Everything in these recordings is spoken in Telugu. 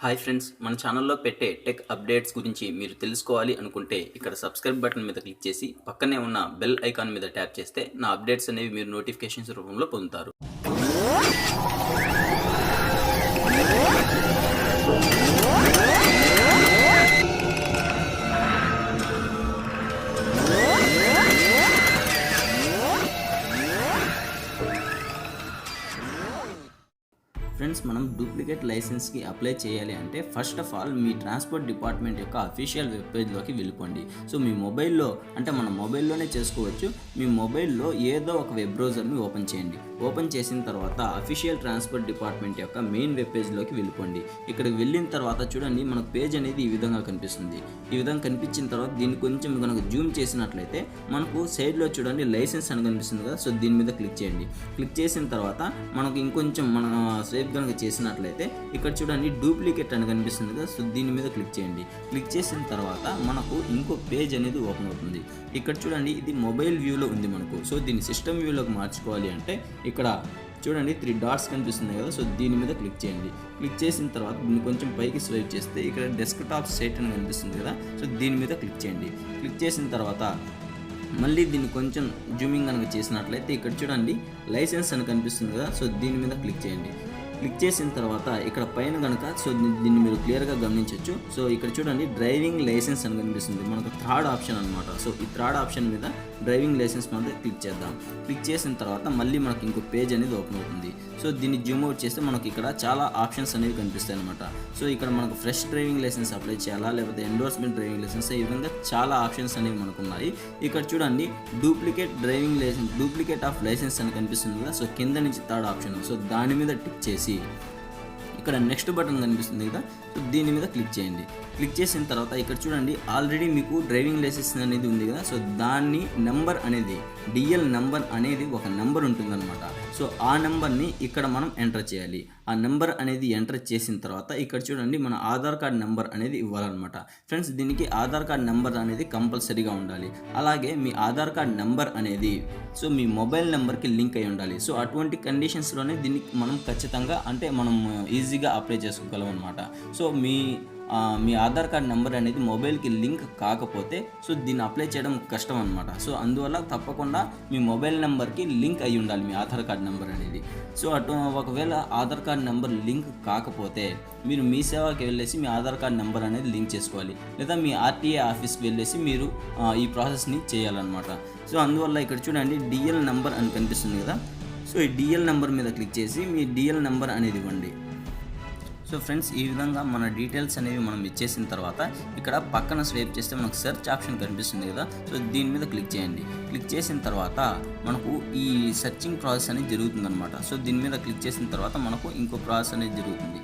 హాయ్ ఫ్రెండ్స్, మన ఛానల్లో పెట్టే టెక్ అప్డేట్స్ గురించి మీరు తెలుసుకోవాలి అనుకుంటే ఇక్కడ సబ్స్క్రైబ్ బటన్ మీద క్లిక్ చేసి పక్కనే ఉన్న బెల్ ఐకాన్ మీద ట్యాప్ చేస్తే నా అప్డేట్స్ అనేవి మీరు నోటిఫికేషన్స్ రూపంలో పొందుతారు. ఫ్రెండ్స్, మనం డూప్లికేట్ లైసెన్స్కి అప్లై చేయాలి అంటే first of all me transport department యొక్క అఫీషియల్ వెబ్ పేజ్లోకి వెళ్ళిపోండి. సో మీ మొబైల్లో అంటే మన మొబైల్లోనే చేసుకోవచ్చు. మీ మొబైల్లో ఏదో ఒక వెబ్ బ్రౌజర్ని ఓపెన్ చేయండి. ఓపెన్ చేసిన తర్వాత అఫీషియల్ ట్రాన్స్పోర్ట్ డిపార్ట్మెంట్ యొక్క మెయిన్ వెబ్ పేజ్లోకి వెళ్ళిపోండి. ఇక్కడికి వెళ్ళిన తర్వాత చూడండి, మనకు పేజ్ అనేది ఈ విధంగా కనిపిస్తుంది. ఈ విధంగా కనిపించిన తర్వాత దీన్ని కొంచెం కనుక జూమ్ చేసినట్లయితే మనకు సైడ్లో చూడండి లైసెన్స్ అని కనిపిస్తుంది కదా. సో దీని మీద క్లిక్ చేయండి. క్లిక్ చేసిన తర్వాత మనకు ఇంకొంచెం మన స్వైప్ కనుక చేసినట్లయితే ఇక్కడ చూడండి డూప్లికేట్ అని కనిపిస్తుంది కదా. సో దీని మీద క్లిక్ చేయండి. క్లిక్ చేసిన తర్వాత మనకు ఇంకో పేజ్ అనేది ఓపెన్ అవుతుంది. ఇక్కడ చూడండి ఇది మొబైల్ వ్యూలో ఉంది మనకు. సో దీన్ని సిస్టమ్ వ్యూలోకి మార్చుకోవాలి అంటే ఇక్కడ చూడండి 3 డాట్స్ కనిపిస్తుంది కదా. సో దీని మీద క్లిక్ చేయండి. క్లిక్ చేసిన తర్వాత దీన్ని కొంచెం పైకి స్వైప్ చేస్తే ఇక్కడ డెస్క్టాప్ సెట్ అని కనిపిస్తుంది కదా. సో దీని మీద క్లిక్ చేయండి. క్లిక్ చేసిన తర్వాత మళ్ళీ దీన్ని కొంచెం జూమింగ్ కనుక చేసినట్లయితే ఇక్కడ చూడండి లైసెన్స్ అని కనిపిస్తుంది కదా. సో దీని మీద క్లిక్ చేయండి. క్లిక్ చేసిన తర్వాత ఇక్కడ పైన కనుక సో దీన్ని మీరు క్లియర్గా గమనించవచ్చు. సో ఇక్కడ చూడండి డ్రైవింగ్ లైసెన్స్ అని కనిపిస్తుంది మనకు థర్డ్ ఆప్షన్ అనమాట. సో ఈ థర్డ్ ఆప్షన్ మీద డ్రైవింగ్ లైసెన్స్ మీద క్లిక్ చేద్దాం. క్లిక్ చేసిన తర్వాత మళ్ళీ మనకు ఇంకో పేజ్ అనేది ఓపెన్ అవుతుంది. సో దీన్ని జూమ్ అవుట్ చేస్తే మనకి ఇక్కడ చాలా ఆప్షన్స్ అనేవి కనిపిస్తాయి అనమాట. సో ఇక్కడ మనకు ఫ్రెష్ డ్రైవింగ్ లైసెన్స్ అప్లై చేయాలా లేకపోతే ఎండోర్స్మెంట్ డ్రైవింగ్ లైసెన్స్, ఈ విధంగా చాలా ఆప్షన్స్ అనేవి మనకు ఉన్నాయి. ఇక్కడ చూడండి duplicate driving licence, duplicate of licence అని కనిపిస్తుంది కదా. సో కింద నుంచి థర్డ్ ఆప్షన్. సో దాని మీద టిక్ చేసి ఇక్కడ నెక్స్ట్ బటన్ కనిపిస్తుంది కదా. సో దీని మీద క్లిక్ చేయండి. క్లిక్ చేసిన తర్వాత ఇక్కడ చూడండి ఆల్రెడీ మీకు డ్రైవింగ్ లైసెన్స్ అనేది ఉంది కదా. సో దాన్ని నెంబర్ అనేది డిఎల్ నెంబర్ అనేది ఒక నెంబర్ ఉంటుందన్నమాట. సో ఆ నెంబర్ని ఇక్కడ మనం ఎంటర్ చేయాలి. ఆ నెంబర్ అనేది ఎంటర్ చేసిన తర్వాత ఇక్కడ చూడండి మన ఆధార్ కార్డ్ నెంబర్ అనేది ఇవ్వాలన్నమాట. ఫ్రెండ్స్, దీనికి ఆధార్ కార్డ్ నెంబర్ అనేది కంపల్సరీగా ఉండాలి. అలాగే మీ ఆధార్ కార్డ్ నెంబర్ అనేది సో మీ మొబైల్ నెంబర్కి లింక్ అయి ఉండాలి. సో అటువంటి కండిషన్స్లోనే దీన్ని మనం ఖచ్చితంగా అంటే మనం ఈజీగా అప్లై చేసుకోగలం అనమాట. సో మీ ఆధార్ కార్డ్ నెంబర్ అనేది మొబైల్కి లింక్ కాకపోతే సో దీన్ని అప్లై చేయడం కష్టం అనమాట. సో అందువల్ల తప్పకుండా మీ మొబైల్ నెంబర్కి లింక్ అయి ఉండాలి మీ ఆధార్ కార్డ్ నెంబర్ అనేది. సో ఒకవేళ ఆధార్ కార్డ్ నెంబర్ లింక్ కాకపోతే మీరు మీ సేవకి వెళ్ళేసి మీ ఆధార్ కార్డ్ నెంబర్ అనేది లింక్ చేసుకోవాలి, లేదా మీ ఆర్టీఏ ఆఫీస్కి వెళ్ళేసి మీరు ఈ ప్రాసెస్ని చేయాలన్నమాట. సో అందువల్ల ఇక్కడ చూడండి డిఎల్ నెంబర్ అని కనిపిస్తుంది కదా. సో ఈ డిఎల్ నెంబర్ మీద క్లిక్ చేసి మీ డిఎల్ నెంబర్ అనేది ఇవ్వండి. సో ఫ్రెండ్స్, ఈ విధంగా మన డీటెయిల్స్ అనేవి మనం ఇచ్చేసిన తర్వాత ఇక్కడ పక్కన స్వైప్ చేస్తే మనకు సెర్చ్ ఆప్షన్ కనిపిస్తుంది కదా. సో దీని మీద క్లిక్ చేయండి. క్లిక్ చేసిన తర్వాత మనకు ఈ సెర్చింగ్ ప్రాసెస్ అనేది జరుగుతుందన్నమాట. సో దీని మీద క్లిక్ చేసిన తర్వాత మనకు ఇంకో ప్రాసెస్ అనేది జరుగుతుంది.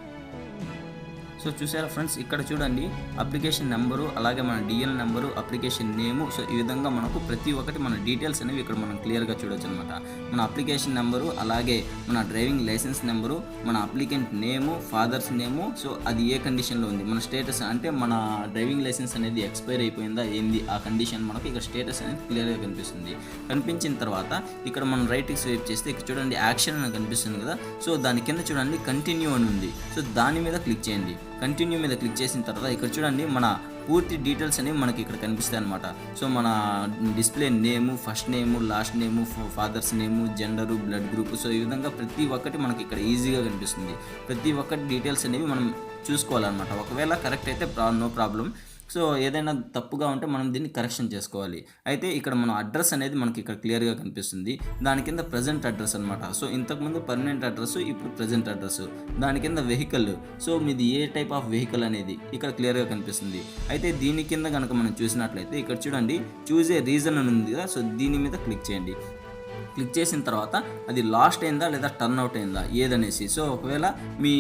సో చూసారా ఫ్రెండ్స్, ఇక్కడ చూడండి అప్లికేషన్ నెంబరు, అలాగే మన డిఎల్ నెంబరు, అప్లికేషన్ నేము. సో ఈ విధంగా మనకు ప్రతి ఒక్కటి మన డీటెయిల్స్ అనేవి ఇక్కడ మనం క్లియర్గా చూడొచ్చు అనమాట. మన అప్లికేషన్ నెంబరు, అలాగే మన డ్రైవింగ్ లైసెన్స్ నెంబరు, మన అప్లికెంట్ నేము, ఫాదర్స్ నేము, సో అది ఏ కండిషన్లో ఉంది, మన స్టేటస్ అంటే మన డ్రైవింగ్ లైసెన్స్ అనేది ఎక్స్పైర్ అయిపోయిందా ఏంది ఆ కండిషన్ మనకు ఇక్కడ స్టేటస్ అనేది క్లియర్గా కనిపిస్తుంది. కనిపించిన తర్వాత ఇక్కడ మనం రైట్కి స్వైప్ చేస్తే ఇక్కడ చూడండి యాక్షన్ అని కనిపిస్తుంది కదా. సో దాని కింద చూడండి కంటిన్యూ అని ఉంది. సో దాని మీద క్లిక్ చేయండి. కంటిన్యూ మీద క్లిక్ చేసిన తర్వాత ఇక్కడ చూడండి మన పూర్తి డీటెయిల్స్ అనేవి మనకి ఇక్కడ కనిపిస్తాయి అనమాట. సో మన display name, first name, last name, father's name, gender, blood group. So ఈ విధంగా ప్రతి ఒక్కటి మనకి ఇక్కడ ఈజీగా కనిపిస్తుంది. ప్రతి ఒక్కటి డీటెయిల్స్ అనేవి మనం చూసుకోవాలన్నమాట. ఒకవేళ కరెక్ట్ అయితే నో ప్రాబ్లం. సో ఏదైనా తప్పుగా ఉంటే మనం దీన్ని కరెక్షన్ చేసుకోవాలి. అయితే ఇక్కడ మన అడ్రస్ అనేది మనకి ఇక్కడ క్లియర్గా కనిపిస్తుంది. దాని కింద ప్రజెంట్ అడ్రస్ అనమాట. సో ఇంతకుముందు పర్మనెంట్ అడ్రస్, ఇప్పుడు ప్రజెంట్ అడ్రస్. దాని కింద వెహికల్, సో మీది ఏ టైప్ ఆఫ్ వెహికల్ అనేది ఇక్కడ క్లియర్గా కనిపిస్తుంది. అయితే దీని కింద కనుక మనం చూసినట్లయితే ఇక్కడ చూడండి చూజ్ ఏ రీజన్ అని ఉంది కదా. సో దీని మీద క్లిక్ చేయండి. క్లిక్ చేసిన తర్వాత అది లాస్ట్ అయిందా లేదా టర్న్ అవుట్ అయిందా ఏదనేసి. సో ఒకవేళ మీ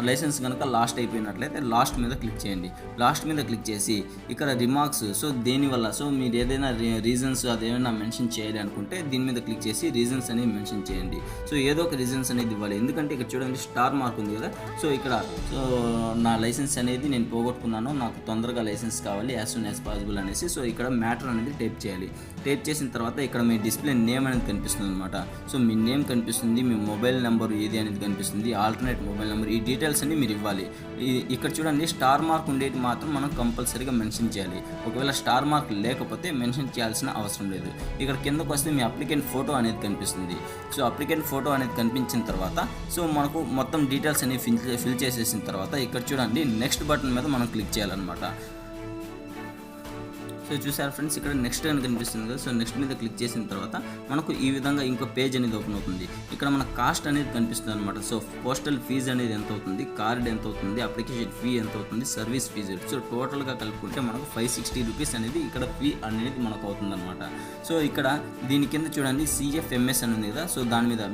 లైసెన్స్ కనుక లాస్ట్ అయిపోయినట్లయితే లాస్ట్ మీద క్లిక్ చేయండి. లాస్ట్ మీద క్లిక్ చేసి ఇక్కడ రిమార్క్స్, సో దేనివల్ల, సో మీరు ఏదైనా రీజన్స్ అదేమైనా మెన్షన్ చేయాలి అనుకుంటే దీని మీద క్లిక్ చేసి రీజన్స్ అనేవి మెన్షన్ చేయండి. సో ఏదో ఒక రీజన్స్ అనేది ఇవ్వాలి. ఎందుకంటే ఇక్కడ చూడండి స్టార్ మార్క్ ఉంది కదా. సో ఇక్కడ సో నా లైసెన్స్ అనేది నేను పోగొట్టుకున్నాను, నాకు తొందరగా లైసెన్స్ కావాలి యాజ్ సూన్ యాజ్ పాసిబుల్ అనేసి. సో ఇక్కడ మ్యాటర్ అనేది టైప్ చేయాలి. టైప్ చేసిన తర్వాత ఇక్కడ మీ డిస్ప్లే నేమ్ అనేది కనిపిస్తుంది అనమాట. సో మీ నేమ్ కనిపిస్తుంది, మీ మొబైల్ నెంబర్ ఏది అనేది కనిపిస్తుంది, ఆల్టర్నేట్ మొబైల్ నెంబర్, ఈ డీటెయిల్స్ అన్ని మీరు ఇవ్వాలి. ఇక్కడ చూడండి స్టార్ మార్క్ ఉండేది మాత్రం మనం కంపల్సరీగా మెన్షన్ చేయాలి. ఒకవేళ స్టార్ మార్క్ లేకపోతే మెన్షన్ చేయాల్సిన అవసరం లేదు. ఇక్కడ కిందకు వస్తే మీ అప్లికెంట్ ఫోటో అనేది కనిపిస్తుంది. సో అప్లికెంట్ ఫోటో అనేది కనిపించిన తర్వాత సో మనకు మొత్తం డీటెయిల్స్ అనేవి ఫిల్ చేసేసిన తర్వాత ఇక్కడ చూడండి నెక్స్ట్ బటన్ మీద మనం క్లిక్ చేయాలన్నమాట. సో చూసారు ఫ్రెండ్స్, ఇక్కడ నెక్స్ట్ అని కనిపిస్తుంది కదా. సో నెక్స్ట్ మీద క్లిక్ చేసిన తర్వాత మనకు ఈ విధంగా ఇంకో పేజ్ అనేది ఓపెన్ అవుతుంది. ఇక్కడ మన కాస్ట్ అనేది కనిపిస్తుంది అనమాట. సో పోస్టల్ ఫీజు అనేది ఎంత అవుతుంది, కార్డ్ ఎంత అవుతుంది, అప్లికేషన్ ఫీ ఎంత అవుతుంది, సర్వీస్ ఫీజు. సో టోటల్గా కలుపుకుంటే మనకు 560 రూపీస్ అనేది ఇక్కడ ఫీ అనేది మనకు అవుతుంది అనమాట. సో ఇక్కడ దీని కింద చూడండి CFMS అని ఉంది కదా. సో దాని మీద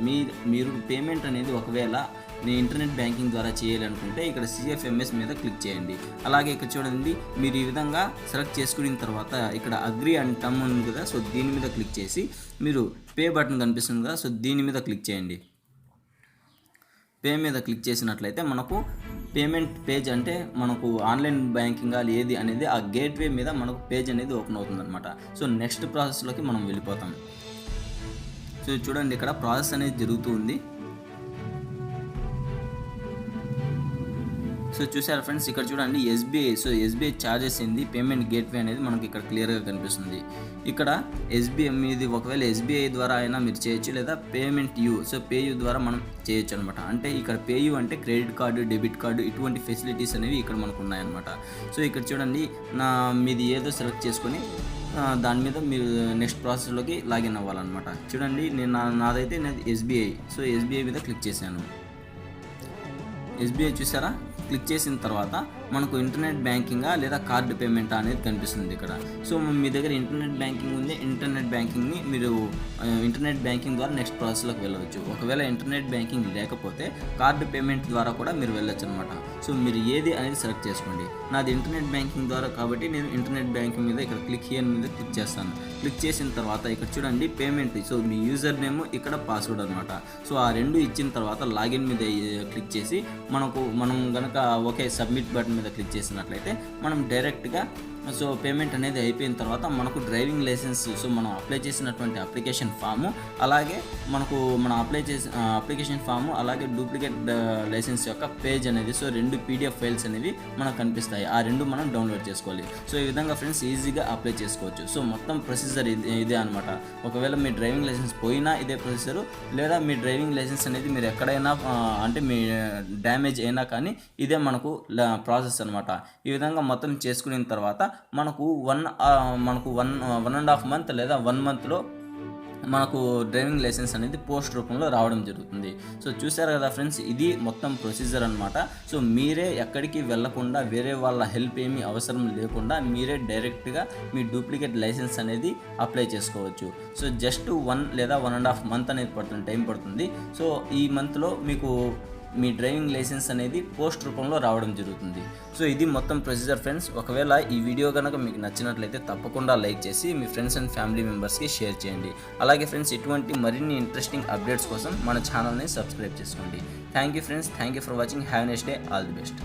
మీరు పేమెంట్ అనేది ఒకవేళ మీ ఇంటర్నెట్ బ్యాంకింగ్ ద్వారా చేయాలనుకుంటే ఇక్కడ CFMS మీద క్లిక్ చేయండి. అలాగే ఇక్కడ చూడండి మీరు ఈ విధంగా సెలెక్ట్ చేసుకున్న తర్వాత ఇక్కడ అగ్రీ అండ్ టర్మ్ ఉంది కదా. సో దీని మీద క్లిక్ చేసి మీరు పే బటన్ కనిపిస్తుంది కదా. సో దీని మీద క్లిక్ చేయండి. పే మీద క్లిక్ చేసినట్లయితే మనకు పేమెంట్ పేజ్ అంటే మనకు ఆన్లైన్ బ్యాంకింగ్ ఏది అనేది ఆ గేట్వే మీద మనకు పేజ్ అనేది ఓపెన్ అవుతుంది అనమాట. సో నెక్స్ట్ ప్రాసెస్లోకి మనం వెళ్ళిపోతాం. సో చూడండి ఇక్కడ ప్రాసెస్ అనేది జరుగుతూ ఉంది. సో చూసారు ఫ్రెండ్స్, ఇక్కడ చూడండి SBI. సో SBI ఛార్జెస్ ఏంది, పేమెంట్ గేట్వే అనేది మనకి ఇక్కడ క్లియర్గా కనిపిస్తుంది. ఇక్కడ SBI మీది ఒకవేళ SBI ద్వారా అయినా మీరు చేయొచ్చు, లేదా పేమెంట్ యూ. సో పేయూ ద్వారా మనం చేయొచ్చు అనమాట. అంటే ఇక్కడ పేయూ అంటే క్రెడిట్ కార్డు, డెబిట్ కార్డు ఇటువంటి ఫెసిలిటీస్ అనేవి ఇక్కడ మనకు ఉన్నాయన్నమాట. సో ఇక్కడ చూడండి మీది ఏదో సెలెక్ట్ చేసుకొని దాని మీద మీరు నెక్స్ట్ ప్రాసెస్లోకి లాగిన్ అవ్వాలన్నమాట. చూడండి నాదైతే SBI. సో SBI మీద క్లిక్ చేశాను. SBI చూసారా, క్లిక్ చేసిన తర్వాత మనకు ఇంటర్నెట్ బ్యాంకింగా లేదా కార్డు పేమెంట్ అనేది కనిపిస్తుంది ఇక్కడ. సో మీ దగ్గర ఇంటర్నెట్ బ్యాంకింగ్ ఉంది, ఇంటర్నెట్ బ్యాంకింగ్ని మీరు ఇంటర్నెట్ బ్యాంకింగ్ ద్వారా నెక్స్ట్ ప్రాసెస్లోకి వెళ్ళవచ్చు. ఒకవేళ ఇంటర్నెట్ బ్యాంకింగ్ లేకపోతే కార్డు పేమెంట్ ద్వారా కూడా మీరు వెళ్ళొచ్చు అనమాట. సో మీరు ఏది అనేది సెలెక్ట్ చేసుకోండి. నాది ఇంటర్నెట్ బ్యాంకింగ్ ద్వారా కాబట్టి నేను ఇంటర్నెట్ బ్యాంకింగ్ మీద ఇక్కడ క్లిక్ హియర్ మీద క్లిక్ చేస్తాను. క్లిక్ చేసిన తర్వాత ఇక్కడ చూడండి పేమెంట్. సో మీ యూజర్ నేమ్, ఇక్కడ పాస్వర్డ్ అనమాట. సో ఆ రెండు ఇచ్చిన తర్వాత లాగిన్ మీద క్లిక్ చేసి మనం కనుక ఓకే సబ్మిట్ బటన్ మీద క్లిక్ చేసినట్లయితే మనం డైరెక్ట్గా సో పేమెంట్ అనేది అయిపోయిన తర్వాత మనకు డ్రైవింగ్ లైసెన్స్, సో మనం అప్లై చేసినటువంటి అప్లికేషన్ ఫాము, అలాగే మనకు మనం అప్లై చేసిన అప్లికేషన్ ఫాము, అలాగే డూప్లికేట్ లైసెన్స్ యొక్క పేజ్ అనేది, సో 2 PDF ఫైల్స్ అనేవి మనకు కనిపిస్తాయి. ఆ 2 మనం డౌన్లోడ్ చేసుకోవాలి. సో ఈ విధంగా ఫ్రెండ్స్ ఈజీగా అప్లై చేసుకోవచ్చు. సో మొత్తం ప్రొసీజర్ ఇదే అనమాట. ఒకవేళ మీ డ్రైవింగ్ లైసెన్స్ పోయినా ఇదే ప్రొసీజరు, లేదా మీ డ్రైవింగ్ లైసెన్స్ అనేది మీరు ఎక్కడైనా అంటే మీ డ్యామేజ్ అయినా కానీ ఇదే మనకు ప్రాసెస్ అనమాట. ఈ విధంగా మొత్తం చేసుకున్న తర్వాత మనకు 1.5 మంత్ లేదా 1 మంత్లో మనకు డ్రైవింగ్ లైసెన్స్ అనేది పోస్ట్ రూపంలో రావడం జరుగుతుంది. సో చూసారు కదా ఫ్రెండ్స్, ఇది మొత్తం ప్రొసీజర్ అనమాట. సో మీరే ఎక్కడికి వెళ్ళకుండా, వేరే వాళ్ళ హెల్ప్ ఏమీ అవసరం లేకుండా మీరే డైరెక్ట్గా మీ డూప్లికేట్ లైసెన్స్ అనేది అప్లై చేసుకోవచ్చు. సో జస్ట్ 1 లేదా 1.5 మంత్ అనేది టైం పడుతుంది. సో ఈ మంత్లో మీకు మీ డ్రైవింగ్ లైసెన్స్ అనేది పోస్ట్ రూపంలో రావడం జరుగుతుంది. సో ఇది మొత్తం ప్రొసీజర్ ఫ్రెండ్స్. ఒకవేళ ఈ వీడియో కనుక మీకు నచ్చినట్లయితే తప్పకుండా లైక్ చేసి మీ ఫ్రెండ్స్ అండ్ ఫ్యామిలీ మెంబర్స్కి షేర్ చేయండి. అలాగే ఫ్రెండ్స్ ఇటువంటి మరిన్ని ఇంట్రెస్టింగ్ అప్డేట్స్ కోసం మన ఛానల్ని సబ్స్క్రైబ్ చేసుకోండి. Thank you friends, thank you for watching. Have a nice day. All the best.